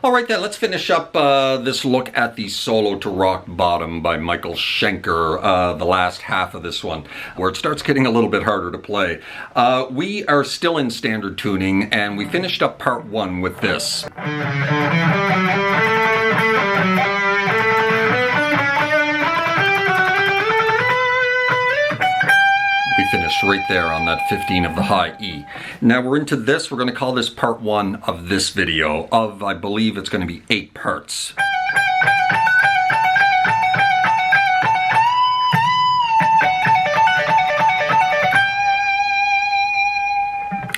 All right then, let's finish up this look at the Solo to Rock Bottom by Michael Schenker, the last half of this one, where it starts getting a little bit harder to play. We are still in standard tuning, and we finished up part one with this. We finished right there on that 15 of the high E. Now we're into this. We're going to call this part one of this video of, I believe it's going to be 8 parts.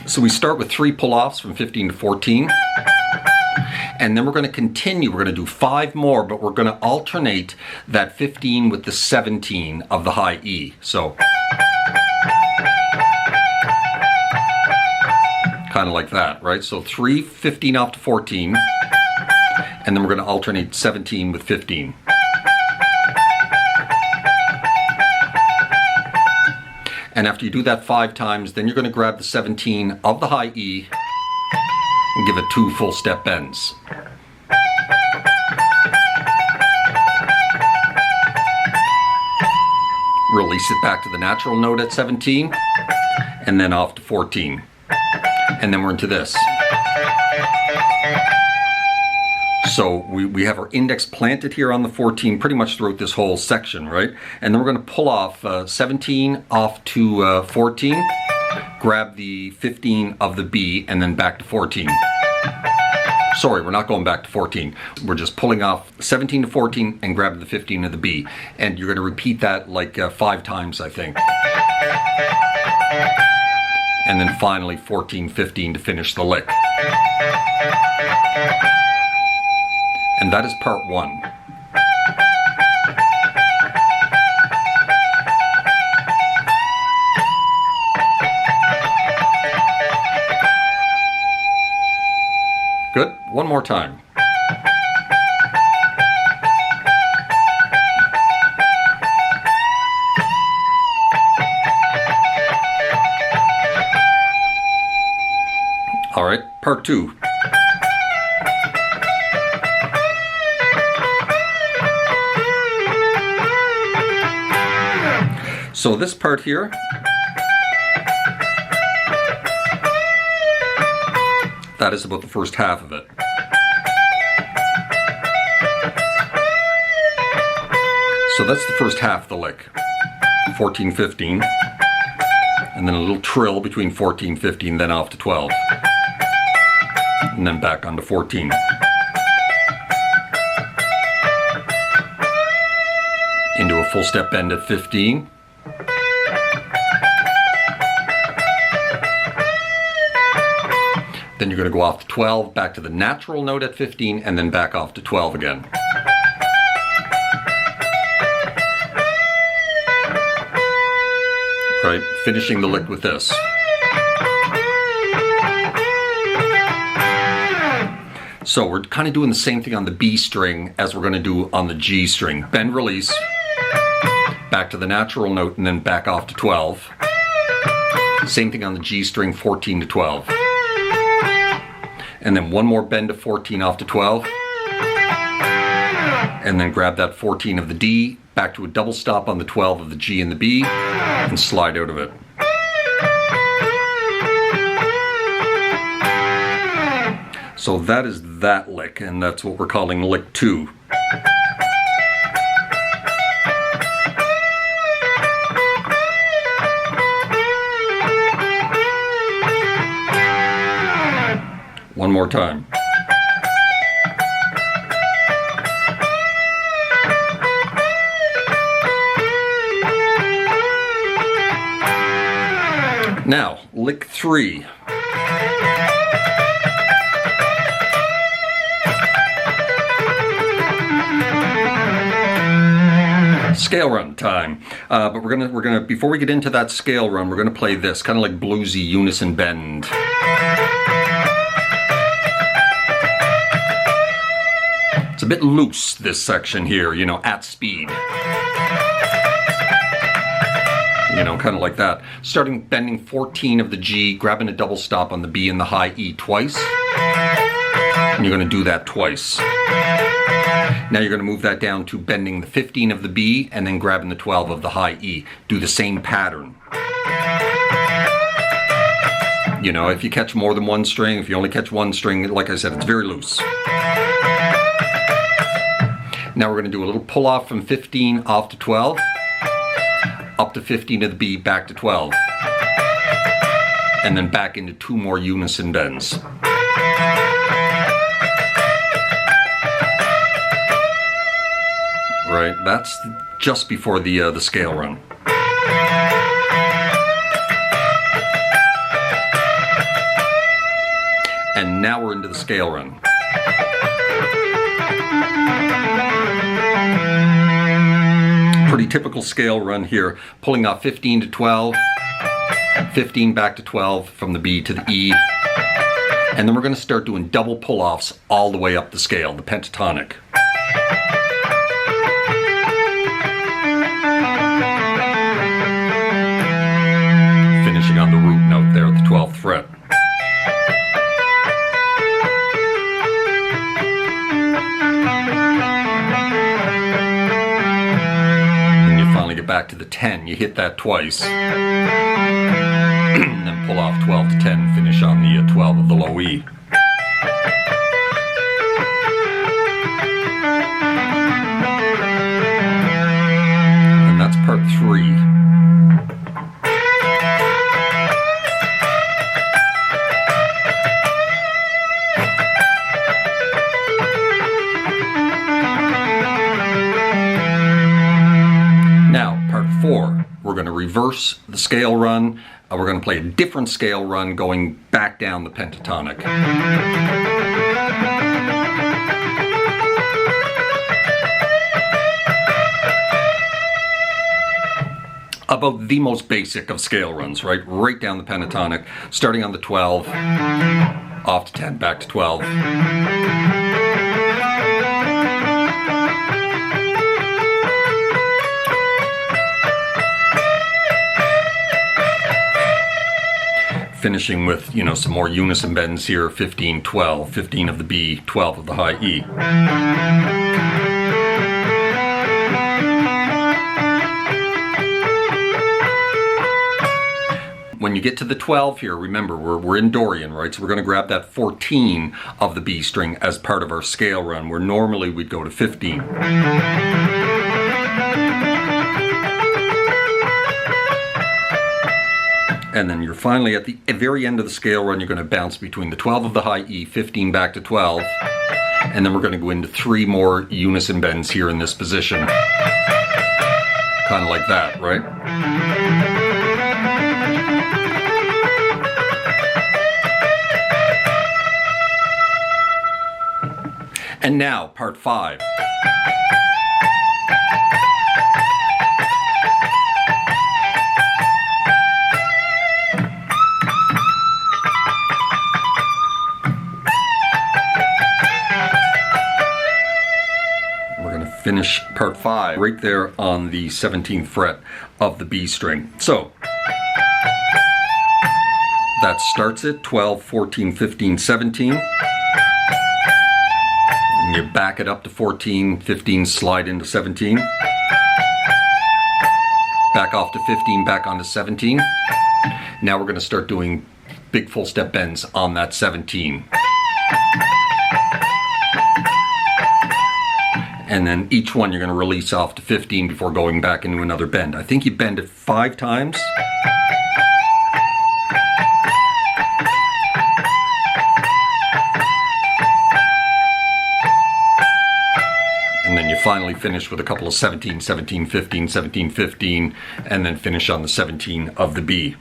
So we start with 3 pull-offs from 15 to 14. And then we're going to continue. We're going to do 5 more, but we're going to alternate that 15 with the 17 of the high E. So kind of like that, right? So 3, 15 off to 14, and then we're going to alternate 17 with 15. And after you do that 5 times, then you're going to grab the 17 of the high E and give it 2 full step bends. Release it back to the natural note at 17, and then off to 14. And then we're into this. So we have our index planted here on the 14 pretty much throughout this whole section, right? And then we're going to pull off 17 off to 14, grab the 15 of the B, and then back to 14. Sorry, we're not going back to 14. We're just pulling off 17 to 14 and grab the 15 of the B. And you're going to repeat that like 5 times, I think. And then finally 14, 15 to finish the lick. And that is part 1. Good. One more time. All right, part 2. So this part here, that is about the first half of it. So that's the first half of the lick. 14, 15. And then a little trill between 14, 15, then off to 12. And then back onto 14. Into a full step bend at 15. Then you're going to go off to 12, back to the natural note at 15, and then back off to 12 again. Right, finishing the lick with this. So we're kind of doing the same thing on the B string as we're going to do on the G string. Bend, release, back to the natural note, and then back off to 12. Same thing on the G string, 14 to 12. And then one more bend to 14 off to 12. And then grab that 14 of the D, back to a double stop on the 12 of the G and the B, and slide out of it. So that is that lick, and that's what we're calling lick 2. One more time. Now, lick 3. Scale run time. But we're gonna before we get into that scale run, we're gonna play this kind of like bluesy unison bend. It's a bit loose, this section here, you know, at speed. You know, kind of like that. Starting bending 14 of the G, grabbing a double stop on the B and the high E twice. And you're going to do that twice. Now you're going to move that down to bending the 15 of the B and then grabbing the 12 of the high E. Do the same pattern. You know, if you catch more than one string, if you only catch one string, like I said, it's very loose. Now we're going to do a little pull off from 15 off to 12, up to 15 of the B, back to 12, and then back into 2 more unison bends. Right, that's just before the scale run. And now we're into the scale run. Pretty typical scale run here, pulling off 15 to 12, 15 back to 12 from the B to the E, and then we're going to start doing double pull-offs all the way up the scale, the pentatonic. Finishing on the root note there at the 12th fret. Back to the 10, you hit that twice, and then pull off 12 to 10, finish on the 12 of the low E. And that's part 3. We're going to reverse the scale run. We're going to play a different scale run going back down the pentatonic. About the most basic of scale runs, right? Right down the pentatonic, starting on the 12, off to 10, back to 12. Finishing with, you know, some more unison bends here, 15, 12, 15 of the B, 12 of the high E. When you get to the 12 here, remember, we're in Dorian, right? So we're going to grab that 14 of the B string as part of our scale run, where normally we'd go to 15. And then you're finally at the very end of the scale run, you're going to bounce between the 12 of the high E, 15 back to 12, and then we're going to go into 3 more unison bends here in this position. Kind of like that, right? And now, part 5. Finish part 5 right there on the 17th fret of the B string. So that starts it 12, 14, 15, 17. And you back it up to 14, 15, slide into 17. Back off to 15, back onto 17. Now we're going to start doing big full step bends on that 17. And then each one you're going to release off to 15 before going back into another bend. I think you bend it 5 times. And then you finally finish with a couple of 17, 17, 15, 17, 15, and then finish on the 17 of the B.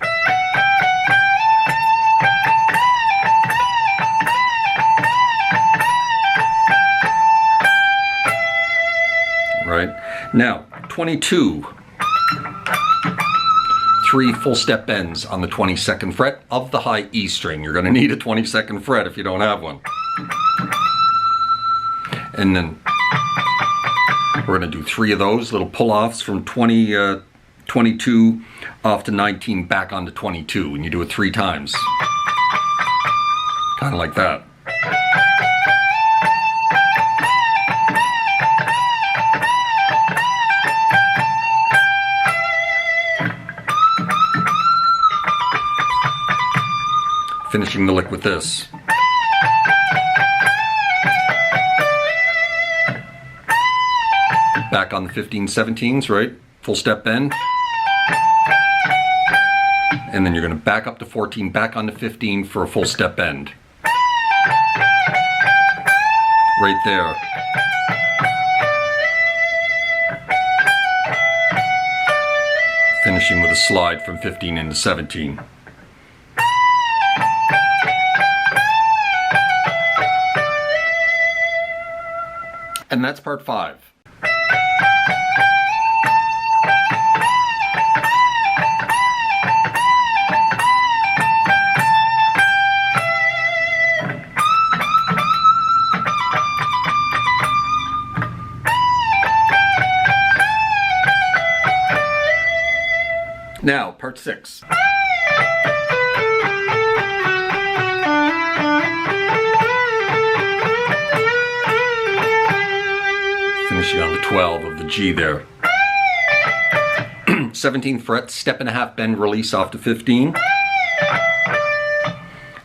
Right? Now, 22. 3 full step bends on the 22nd fret of the high E string. You're going to need a 22nd fret if you don't have one. And then we're going to do 3 of those little pull-offs from 22 off to 19 back onto 22, and you do it 3 times. Kind of like that. Finishing the lick with this. Back on the 15/17s, right? Full step bend. And then you're going to back up to 14, back onto 15 for a full step bend. Right there. Finishing with a slide from 15 into 17. And that's part 5. Now, part 6. Finishing on the 12 of the G there. 17th fret, step and a half bend, release off to 15.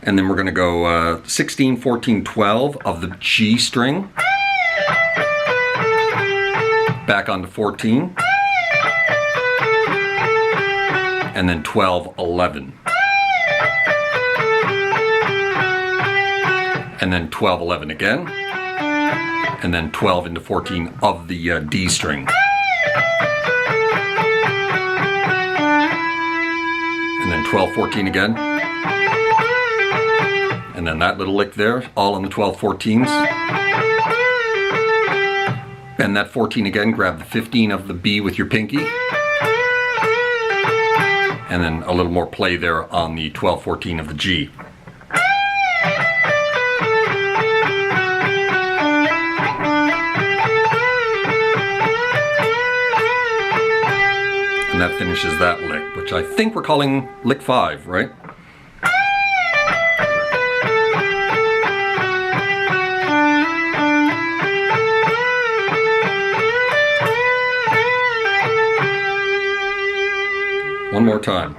And then we're going to go 16, 14, 12 of the G string. Back onto 14. And then 12, 11. And then 12, 11 again. And then 12 into 14 of the D string. And then 12, 14 again. And then that little lick there, all on the 12, 14s. Bend that 14 again, grab the 15 of the B with your pinky. And then a little more play there on the 12, 14 of the G. And that finishes that lick, which I think we're calling lick 5, right? One more time.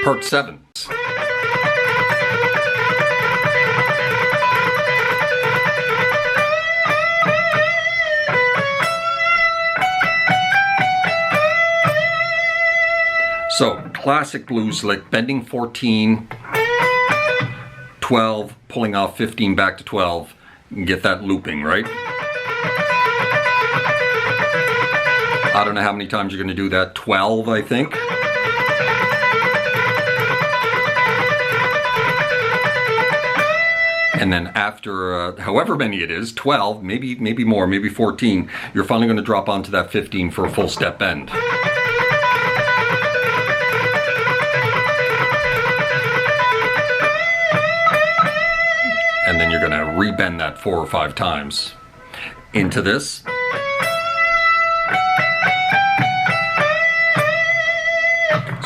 Part 7. So, classic blues lick, bending 14, 12, pulling off 15 back to 12, and get that looping, right? I don't know how many times you're going to do that, 12 I think. And then after however many it is, 12, maybe more, maybe 14, you're finally going to drop onto that 15 for a full step bend. And then you're going to rebend that 4 or 5 times into this.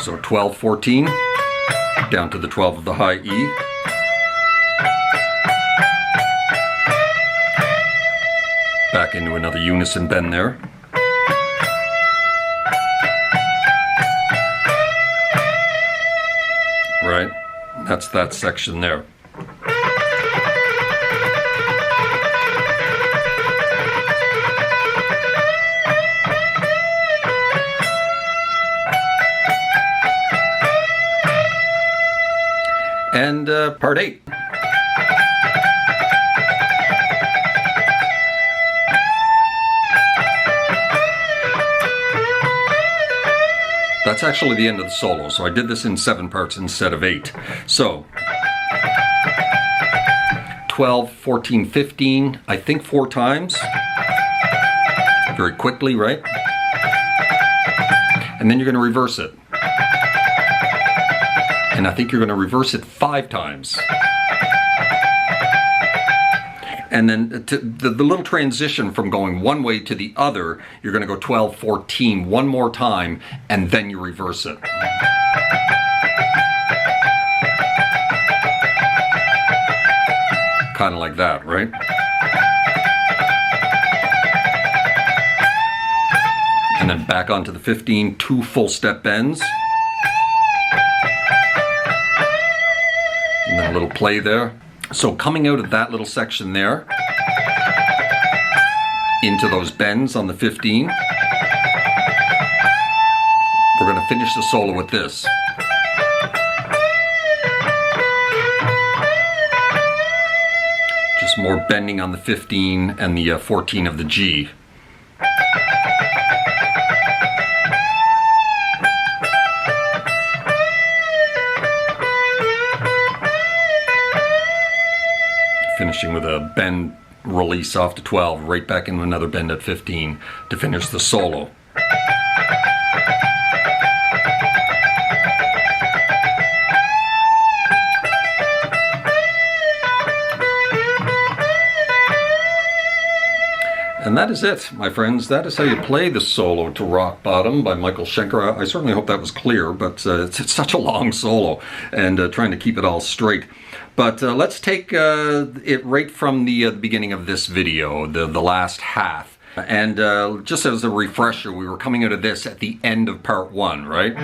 So 12, 14, down to the 12 of the high E. Back into another unison bend there. Right, that's that section there. And part 8. That's actually the end of the solo, so I did this in 7 parts instead of 8. So 12, 14, 15, I think 4 times. Very quickly, right? And then you're going to reverse it. And I think you're going to reverse it 5 times. And then the little transition from going one way to the other, you're going to go 12, 14 one more time, and then you reverse it. Kind of like that, right? And then back onto the 15, 2 full step bends. And then a little play there. So coming out of that little section there, into those bends on the 15, we're going to finish the solo with this. Just more bending on the 15 and the 14 of the G. Finishing with a bend release off to 12, right back into another bend at 15 to finish the solo. And that is it, my friends. That is how you play the solo to Rock Bottom by Michael Schenker. I certainly hope that was clear, but it's such a long solo, and trying to keep it all straight. But let's take it right from the beginning of this video, the last half. And just as a refresher, we were coming out of this at the end of part 1, right?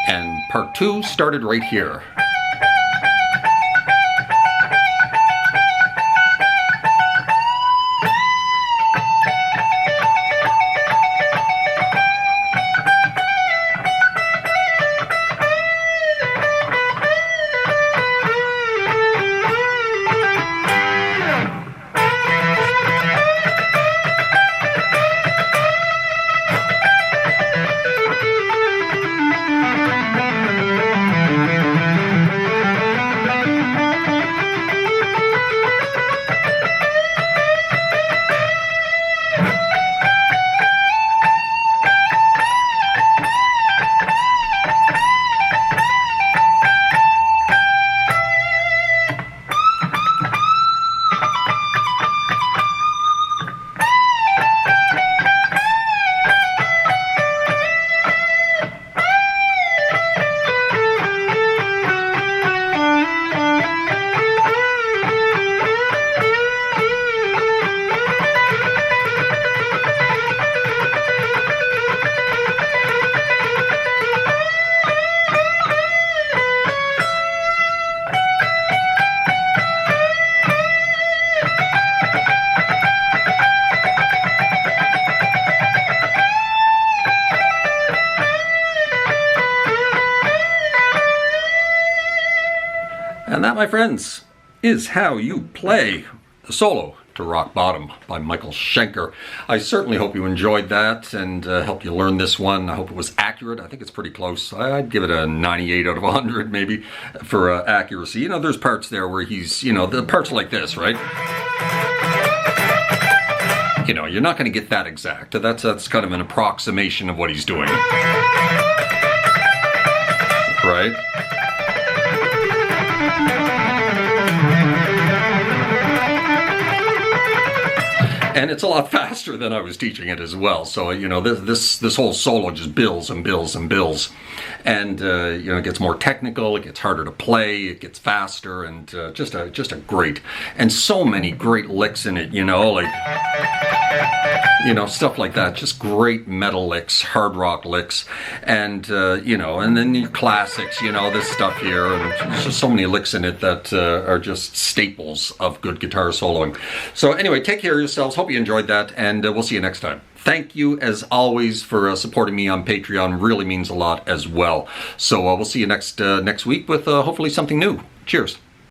And part 2 started right here. And that, my friends, is how you play the solo to Rock Bottom by Michael Schenker. I certainly hope you enjoyed that and helped you learn this one. I hope it was accurate. I think it's pretty close. I'd give it a 98 out of 100 maybe for accuracy. You know, there's parts there where he's, you know, the parts like this, right? You know, you're not going to get that exact. That's kind of an approximation of what he's doing. Right? And it's a lot faster than I was teaching it as well. So, you know, this whole solo just builds and builds and builds. And, you know, it gets more technical, it gets harder to play, it gets faster, and just a great, and so many great licks in it, you know, like, you know, stuff like that. Just great metal licks, hard rock licks, and, you know, and then your classics, you know, this stuff here, and there's just so many licks in it that are just staples of good guitar soloing. So anyway, take care of yourselves. Hope you enjoyed that, and we'll see you next time. Thank you, as always, for supporting me on Patreon. Really means a lot as well. So we'll see you next week with hopefully something new. Cheers.